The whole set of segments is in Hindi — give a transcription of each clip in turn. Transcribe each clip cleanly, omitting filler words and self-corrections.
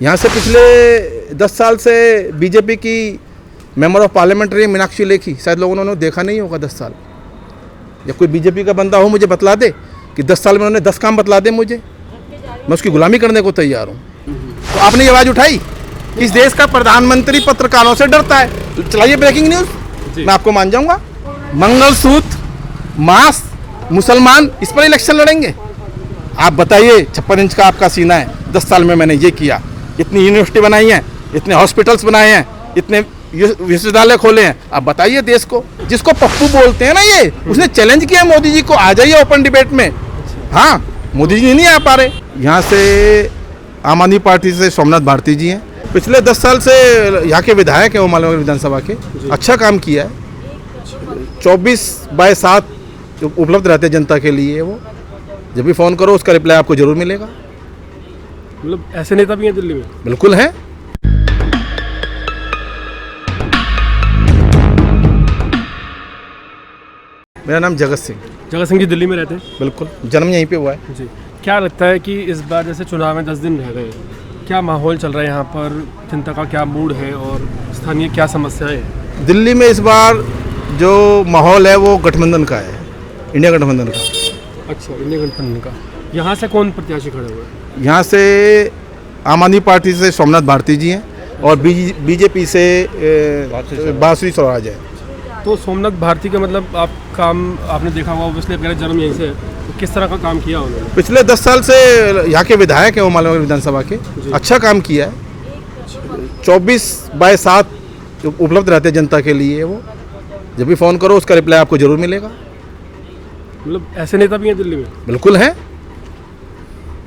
यहाँ से पिछले 10 साल से बीजेपी की मेंबर ऑफ पार्लियामेंट रही मीनाक्षी लेखी, शायद लोगों ने देखा नहीं होगा 10 साल। या कोई बीजेपी का बंदा हो मुझे बतला दे कि 10 साल में उन्होंने 10 काम बतला दे मुझे, मैं उसकी गुलामी करने को तैयार हूँ। तो आपने ये आवाज़ उठाई कि इस देश का प्रधानमंत्री पत्रकारों से डरता है, तो चलाइए ब्रेकिंग न्यूज़, मैं आपको मान जाऊँगा। मंगलसूत्र, मांस, मुसलमान, इस पर इलेक्शन लड़ेंगे? आप बताइए, 56 इंच का आपका सीना है, 10 साल में मैंने ये किया, इतनी यूनिवर्सिटी बनाई हैं, इतने हॉस्पिटल्स बनाए हैं, इतने विश्वविद्यालय खोले हैं। आप बताइए देश को, जिसको पप्पू बोलते हैं ना, ये उसने चैलेंज किया मोदी जी को, आ जाइए ओपन डिबेट में। हाँ, मोदी जी नहीं आ पा रहे। यहाँ से आम आदमी पार्टी से सोमनाथ भारती जी हैं, पिछले 10 साल से यहाँ के विधायक हैं, वो मालूम विधानसभा के, अच्छा काम किया है। 24/7 उपलब्ध रहते हैं जनता के लिए। वो जब भी फ़ोन करो उसका रिप्लाई आपको जरूर मिलेगा। मतलब ऐसे नेता भी हैं दिल्ली में? बिल्कुल है। मेरा नाम जगत सिंह। जगत सिंह जी दिल्ली में रहते हैं? बिल्कुल, जन्म यहीं पे हुआ है जी। क्या लगता है कि इस बार जैसे चुनाव में 10 दिन रह गए, क्या माहौल चल रहा है यहाँ पर, जनता का क्या मूड है और स्थानीय क्या समस्याएं हैं? दिल्ली में इस बार जो माहौल है वो गठबंधन का है, इंडिया गठबंधन का। अच्छा, इंडिया गठबंधन का। यहाँ से कौन प्रत्याशी खड़े हुए हैं? यहाँ से आम आदमी पार्टी से सोमनाथ भारती जी हैं और बीजेपी से बांसुरी स्वराज है। तो सोमनाथ भारती का मतलब आप काम आपने देखा होगा, ऑब्वियसली मेरा जन्म यहीं से है, तो किस तरह का काम किया उन्होंने? पिछले 10 साल से यहाँ के विधायक हैं, वो मालूम विधानसभा के, अच्छा काम किया है। 24/7 उपलब्ध रहते हैं जनता के लिए। वो जब भी फ़ोन करो उसका रिप्लाई आपको जरूर मिलेगा। मतलब ऐसे नेता भी हैं दिल्ली में? बिल्कुल है।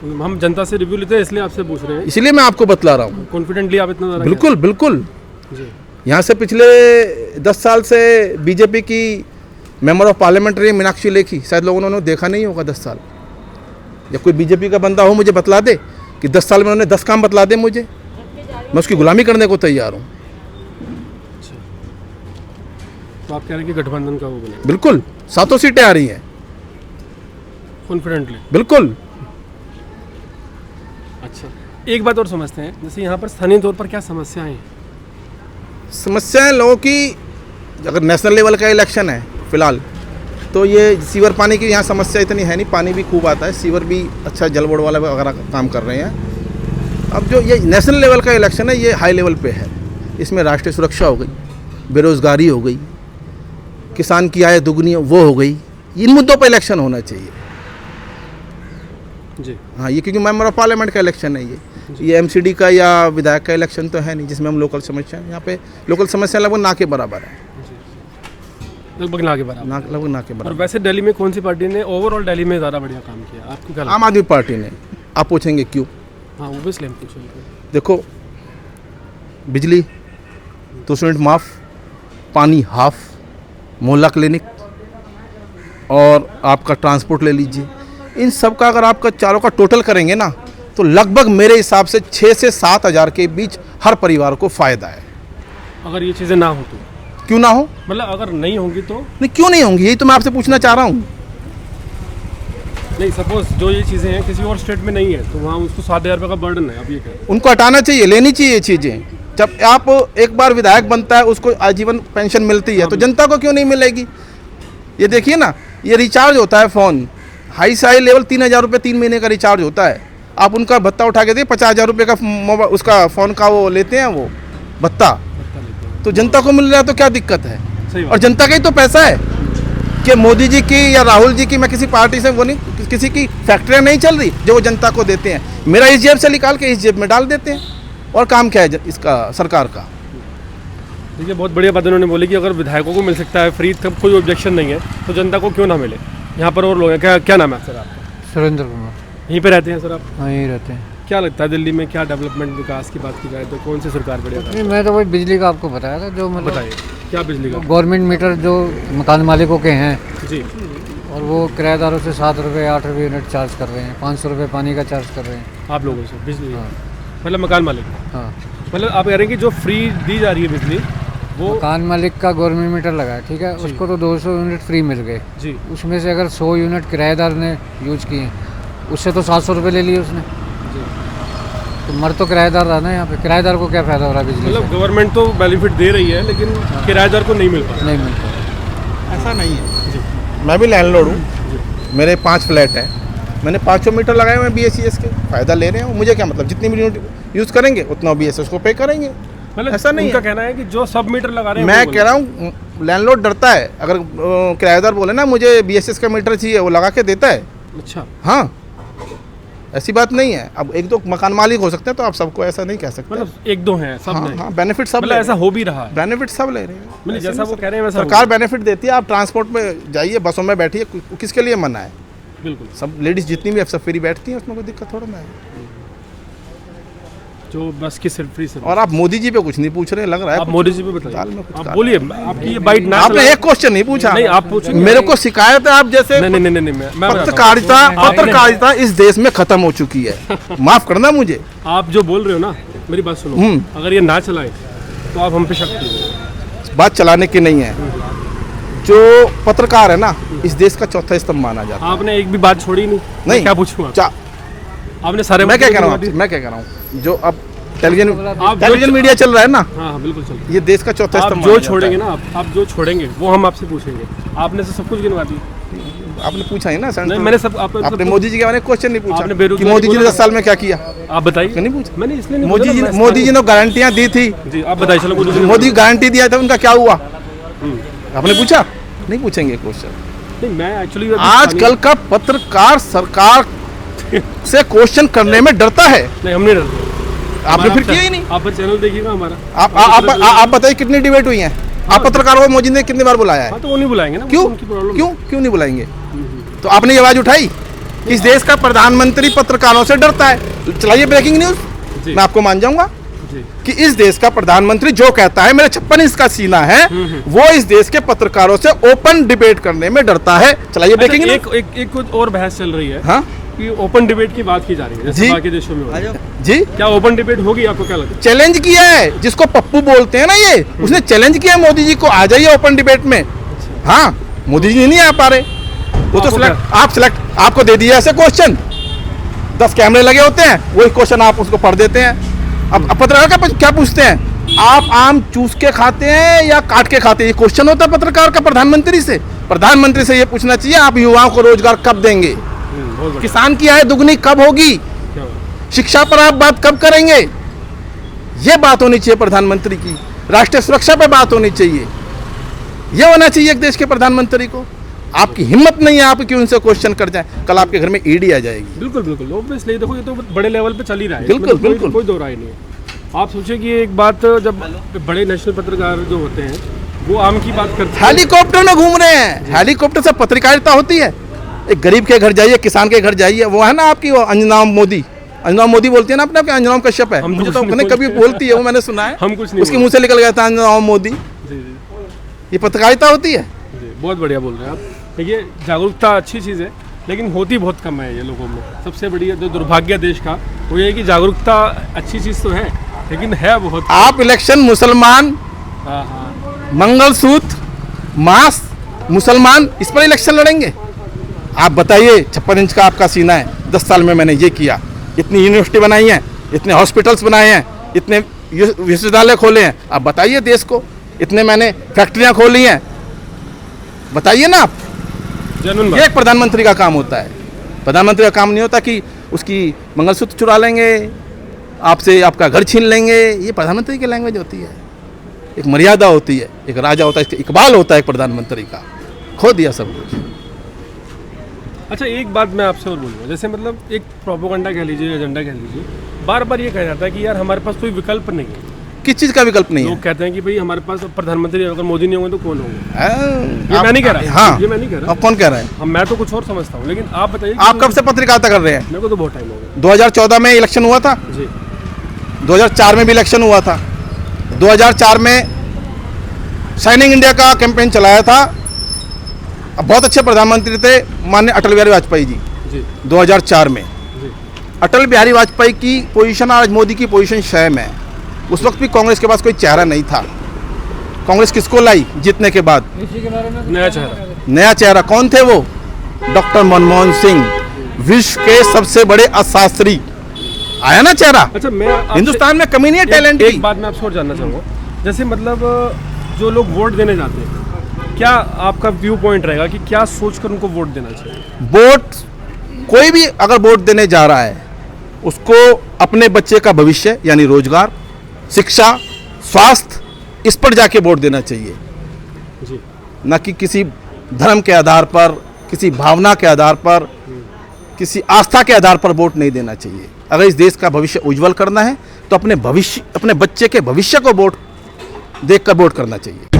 हम जनता से रिव्यू लेते हैं, इसलिए आपसे पूछ रहे हैं। इसलिए मैं आपको बतला रहा हूँ। कॉन्फिडेंटली आप इतना ज़्यादा? बिल्कुल बिल्कुल। जी। यहाँ से पिछले 10 साल से बीजेपी की मेंबर ऑफ पार्लियामेंट रही मीनाक्षी लेखी, शायद लोगों ने देखा नहीं होगा 10 साल। या कोई बीजेपी का बंदा हो मुझे बतला दे कि 10 साल में उन्होंने 10 काम बतला दे मुझे, मैं उसकी गुलामी करने को तैयार हूँ। तो आप कह रहे हैं कि गठबंधन का वो बने? बिल्कुल, 7 सीटें आ रही हैं। कॉन्फिडेंटली? बिल्कुल। अच्छा, एक बात और समझते हैं, जैसे यहाँ पर स्थानीय तौर पर क्या समस्याएं हैं? समस्याएं लोगों की, अगर नेशनल लेवल का इलेक्शन है फिलहाल, तो ये सीवर पानी की यहाँ समस्या इतनी है नहीं, पानी भी खूब आता है, सीवर भी अच्छा, जल बोर्ड वाला वगैरह काम कर रहे हैं। अब जो ये नेशनल लेवल का इलेक्शन है, ये हाई लेवल पे है। इसमें राष्ट्रीय सुरक्षा हो गई, बेरोजगारी हो गई, किसान की आय दुगनी वो हो गई, इन मुद्दों पर इलेक्शन होना चाहिए। जी हाँ, ये क्योंकि मेंबर ऑफ पार्लियामेंट का इलेक्शन है, ये एमसीडी का या विधायक का इलेक्शन तो है नहीं, जिसमें हम लोकल समस्या, यहाँ पे लोकल समस्या लगभग ना के बराबर है। लगभग ना के बराबर। लगभग ना के और बराबर। वैसे दिल्ली में कौन सी पार्टी ने ओवरऑल दिल्ली में ज़्यादा बढ़िया काम किया, आपको क्या लगता है? आम आदमी पार्टी ने। आप पूछेंगे क्यों? हाँ, ऑब्वियसली हम पूछेंगे। देखो, बिजली 200 यूनिट माफ़, पानी हाफ, मोहल्ला क्लिनिक और आपका ट्रांसपोर्ट ले लीजिए, इन सब का अगर आपका चारों का टोटल करेंगे ना, तो लगभग मेरे हिसाब से 6 से 7 हज़ार के बीच हर परिवार को फ़ायदा है। अगर ये चीज़ें ना हो तो? क्यों ना हो? मतलब अगर नहीं होंगी तो? नहीं, क्यों नहीं होंगी, यही तो मैं आपसे पूछना चाह रहा हूँ। नहीं, सपोज जो ये चीज़ें हैं किसी और स्टेट में नहीं है, तो वहाँ उसको 7,000 रुपये का बर्डन है, अब ये क्या? उनको हटाना चाहिए, लेनी चाहिए ये चीज़ें। जब आप एक बार विधायक बनता है, उसको आजीवन पेंशन मिलती है, तो जनता को क्यों नहीं मिलेगी? ये देखिए ना, ये रिचार्ज होता है फ़ोन, हाई से हाई लेवल 3,000 रुपये 3 महीने का रिचार्ज होता है। आप उनका भत्ता उठा के देखिए, 50,000 रुपये का मोबाइल उसका फ़ोन का वो लेते हैं, वो भत्ता, तो जनता को मिल रहा है, तो क्या दिक्कत है? और जनता का ही तो पैसा है कि मोदी जी की या राहुल जी की, मैं किसी पार्टी से वो नहीं, किसी की फैक्ट्रियाँ नहीं चल रही जो वो जनता को देते हैं, मेरा इस जेब से निकाल के इस जेब में डाल देते हैं। और काम क्या है इसका, सरकार का? देखिए, बहुत बढ़िया बात उन्होंने बोली कि अगर विधायकों को मिल सकता है फ्री, तब कोई ऑब्जेक्शन नहीं है, तो जनता को क्यों ना मिले? यहाँ पर और लोग हैं, क्या नाम है सर आपका? सुरेंद्र कुमार। यहीं पे रहते हैं सर आप? हाँ, यहीं रहते हैं। क्या लगता है दिल्ली में क्या डेवलपमेंट, विकास की बात की जाए तो कौन सी सरकार बढ़िया? नहीं, मैं तो वही बिजली का आपको बताया था, जो मतलब बताइए, क्या बिजली का? गवर्नमेंट मीटर जो मकान मालिकों के हैं जी, और वो किराएदारों से 7 रुपये 8 रुपये यूनिट चार्ज कर रहे हैं, 500 रुपये पानी का चार्ज कर रहे हैं आप लोगों से बिजली? हाँ। मतलब मकान मालिक? हाँ, मतलब आप कह रहे हैं कि जो फ्री दी जा रही है बिजली, वो मकान मालिक का गवर्नमेंट मीटर लगा है, ठीक है, उसको तो 200 यूनिट फ्री मिल गए जी, उसमें से अगर 100 यूनिट किराएदार ने यूज किए, उससे तो 700 रुपये ले लिए उसने। तो मर तो किराएदार रहा ना यहाँ पे, किराएदार को क्या फ़ायदा हो रहा है बिजली मतलब गवर्नमेंट तो बेनिफिट दे रही है लेकिन किराएदार को नहीं मिल पा से? नहीं मिलता। ऐसा नहीं है। मैं भी लैंडलॉर्ड हूँ, मेरे 5 फ्लैट हैं, मैंने 500 मीटर लगाए हुए हैं BSES के, फ़ायदा ले रहे हैं। मुझे क्या मतलब, जितनी भी यूनिट यूज़ करेंगे उतना BSES को पे करेंगे। मतलब ऐसा नहीं उनका है। कहना है कि जो सब मीटर लगा रहे हैं मैं वो कह रहा हूँ लैंडलॉर्ड डरता है, अगर किराएदार बोले ना मुझे BSES का मीटर चाहिए, वो लगा के देता है। अच्छा, हाँ, ऐसी बात नहीं है। अब एक दो मकान मालिक हो सकते हैं, तो आप सबको ऐसा नहीं कह सकते। मतलब एक दो हैं, सब हाँ नहीं। हाँ, बेनिफिट सब मतलब ऐसा हो भी रहा है। बेनिफिट सब ले रहे हैं। मतलब ऐसे जैसा नहीं वो कह रहे हैं वैसा हो सरकार बेनिफिट देती है। आप ट्रांसपोर्ट में जाइए, बसों में बैठिए, किसके लिए मना है? बिल्कुल। सब लेडीज जितनी भी अब सब फ्री बैठती हैं, उसमें कोई दिक्कत थोड़ा ना है। जो बस की सिर्फ फ्री सर्विस। और आप मोदी जी पे कुछ नहीं पूछ रहे, लग रहा है आप कुछ। मोदी जी पे दाल बताइए, में कुछ आप काला बोलिए, आपकी ये बाइट ना आपने चलाएं। एक क्वेश्चन नहीं पूछा। नहीं, आप पूछेंगे। मेरे को शिकायत है आप जैसे नहीं नहीं नहीं नहीं, मैं बताता हूँ। पत्रकारिता इस देश में खत्म हो चुकी है। माफ करना मुझे। आप जो बोल रहे हो ना, मेरी बात सुनो, अगर ये ना चलाए तो आप हम पे शक कीजिए। बात चलाने की नहीं है। जो पत्रकार है ना, इस देश का चौथा स्तंभ माना जाता है। आपने एक भी बात छोड़ी नहीं। मैं नहीं। क्या पूछूंगा? आपने सारे मैं क्या मुद्दे कह रहा गिनवा हूँ, मैं क्या कह रहा हूँ, जो अब आप टेलीविजन मीडिया चल रहा है ना, हाँ बिल्कुल चलो। ये देश का चौथा आप स्तंभ जो माना जाता छोड़ेंगे है। ना, आप जो छोड़ेंगे वो हम आपसे पूछेंगे। आपने से सब कुछ गिनवा दिया। आपने पूछा ही ना सर। नहीं, मैंने सब आपने मोदी जी के बारे में क्वेश्चन नहीं पूछा आपने कि बेरोजगारी मोदी जी ने बोला 10 साल में क्या किया। आप बताइए। नहीं पूछा मैंने इसलिए नहीं मोदी पूछा जी ना, ने, मैं मोदी जी ने गारंटियां दी थी। जी आप बताइए। चलो मोदी गारंटी दिया था, उनका क्या हुआ? आपने पूछा? नहीं पूछेंगे क्वेश्चन। नहीं, मैं एक्चुअली आजकल का पत्रकार सरकार से क्वेश्चन करने में डरता है। नहीं, हम नहीं डरते। आपने फिर किया ही नहीं। आप पर चैनल देखिएगा हमारा। आप बताइए कितनी डिबेट हुई है? आप पत्रकारों को मोदी ने कितनी बार बुलाया है? हाँ तो वो नहीं बुलाएंगे ना। क्यों? उनकी प्रॉब्लम। क्यों नहीं बुलाएंगे? तो आपने ये आवाज उठाई? इस देश का प्रधानमंत्री पत्रकारों से डरता है। चलाइए ब्रेकिंग न्यूज, मैं आपको मान जाऊंगा कि इस देश का प्रधानमंत्री जो कहता है, मेरे 56 इंच का सीना है, वो इस देश के पत्रकारों से ओपन डिबेट करने में डरता है। चलाइए ब्रेकिंग न्यूज। एक कुछ और बहस चल रही है। हाँ कि ओपन डिबेट की बात की जा रही है, जैसे जी। बाकी देशों में हो रही है। जी, क्या ओपन डिबेट होगी? आपको क्या लगता है? चैलेंज किया है, जिसको पप्पू बोलते हैं ना, ये उसने चैलेंज किया है मोदी जी को, आ जाइए ओपन डिबेट में। हाँ, मोदी जी नहीं आ पा रहे। वो तो सिलेक्ट आपको दे दिया ऐसे क्वेश्चन, 10 कैमरे लगे होते हैं, वही क्वेश्चन आप उसको पढ़ देते हैं। अब पत्रकार क्या पूछते हैं? आप आम चूस के खाते हैं या काट के खाते हैं? ये क्वेश्चन होता है पत्रकार का प्रधानमंत्री से। प्रधानमंत्री से ये पूछना चाहिए, आप युवाओं को रोजगार कब देंगे? बहुत बढ़िया। किसान की आय दुगनी कब होगी? क्या हुआ? शिक्षा पर आप बात कब करेंगे? ये बात होनी चाहिए प्रधानमंत्री की। राष्ट्रीय सुरक्षा पे बात होनी चाहिए। ये होना चाहिए एक देश के प्रधानमंत्री को। आपकी हिम्मत नहीं है आप कि उनसे क्वेश्चन कर जाए, कल आपके घर में ईडी आ जाएगी। बिल्कुल बिल्कुल, ऑब्वियसली देखो ये तो बड़े लेवल पे चल ही रहा है। बिल्कुल, इसमें तो बिल्कुल। कोई दो राय नहीं है। आप सोचिए कि एक बात, जब बड़े नेशनल पत्रकार जो होते हैं वो आम की बात करते हैं। हेलीकॉप्टर में घूम रहे हैं। हेलीकॉप्टर से पत्रकारिता होती है? एक गरीब के घर जाइए, किसान के घर जाइए, वो है ना आपकी वो अंजना मोदी बोलती है ना अपने आप, अंजना कश्यप है। हम मुझे कुछ तो नहीं अपने कभी बोलती है, वो मैंने सुना है। हम कुछ नहीं उसके मुंह से निकल गया था अंजना मोदी। जी जी ये पत्रकारिता होती है? जी, बहुत बढ़िया बोल रहे हैं आप। देखिए, जागरूकता अच्छी चीज़ है लेकिन होती बहुत कम है ये लोगों में। सबसे बड़ी जो दुर्भाग्य देश का वो ये है कि जागरूकता अच्छी चीज़ तो है लेकिन है बहुत। आप इलेक्शन मुसलमान, हाँ हाँ, मंगलसूत्र, मांस, मुसलमान, इस पर इलेक्शन लड़ेंगे? आप बताइए, 56 इंच का आपका सीना है, 10 साल में मैंने ये किया, इतनी यूनिवर्सिटी बनाई है, इतने हॉस्पिटल्स बनाए हैं, इतने विश्वविद्यालय खोले हैं। आप बताइए देश को, इतने मैंने फैक्ट्रियां खोली हैं, बताइए ना आप। जेन्युइन ये बात। एक प्रधानमंत्री का काम होता है। प्रधानमंत्री का काम नहीं होता कि उसकी मंगलसूत्र चुरा लेंगे, आपसे आपका घर छीन लेंगे। ये प्रधानमंत्री की लैंग्वेज होती है। एक मर्यादा होती है, एक राजा होता है, इसका इकबाल होता है एक प्रधानमंत्री का। खो दिया सब कुछ। अच्छा, एक बात मैं आपसे और बोलूँगा, जैसे मतलब एक प्रोपोगंडा कह लीजिए, एजेंडा कह लीजिए, बार बार ये कहा जाता है कि यार हमारे पास कोई विकल्प नहीं है। किस चीज़ का विकल्प नहीं है? लोग कहते हैं कि भाई हमारे पास प्रधानमंत्री अगर मोदी नहीं होंगे तो कौन होंगे। ये मैं नहीं कह रहा। हाँ, ये मैं नहीं कह रहा। अब कौन कह रहा है? हम मैं तो कुछ और समझता हूँ, लेकिन आप बताइए। आप कब से पत्रकारिता कर रहे हैं? मेरे को तो बहुत टाइम हो गया। 2014 में इलेक्शन हुआ था, जी 2004 में भी इलेक्शन हुआ था, 2004 में शाइनिंग इंडिया का कैंपेन चलाया था। अब बहुत अच्छे प्रधानमंत्री थे माननीय अटल बिहारी वाजपेयी जी। जी 2004 में जी अटल बिहारी वाजपेयी की पोजीशन आज मोदी की पोजीशन सेम है। उस वक्त भी कांग्रेस के पास कोई चेहरा नहीं था। कांग्रेस किसको लाई जीतने के बाद? नया चेहरा। नया चेहरा कौन थे वो? डॉक्टर मनमोहन सिंह, विश्व के सबसे बड़े अर्थशास्त्री। आया ना चेहरा। अच्छा, मैं आपसे- हिंदुस्तान में कमी नहीं है टैलेंट की। एक बात मैं आपसे और जानना चाहूँगा, जैसे मतलब जो लोग वोट देने जाते हैं, क्या आपका व्यू पॉइंट रहेगा कि क्या सोचकर उनको वोट देना चाहिए? वोट, कोई भी अगर वोट देने जा रहा है उसको अपने बच्चे का भविष्य यानी रोजगार, शिक्षा, स्वास्थ्य, इस पर जाके वोट देना चाहिए, जी। न कि किसी धर्म के आधार पर, किसी भावना के आधार पर, किसी आस्था के आधार पर वोट नहीं देना चाहिए। अगर इस देश का भविष्य उज्जवल करना है तो अपने बच्चे के भविष्य को वोट देखकर वोट करना चाहिए।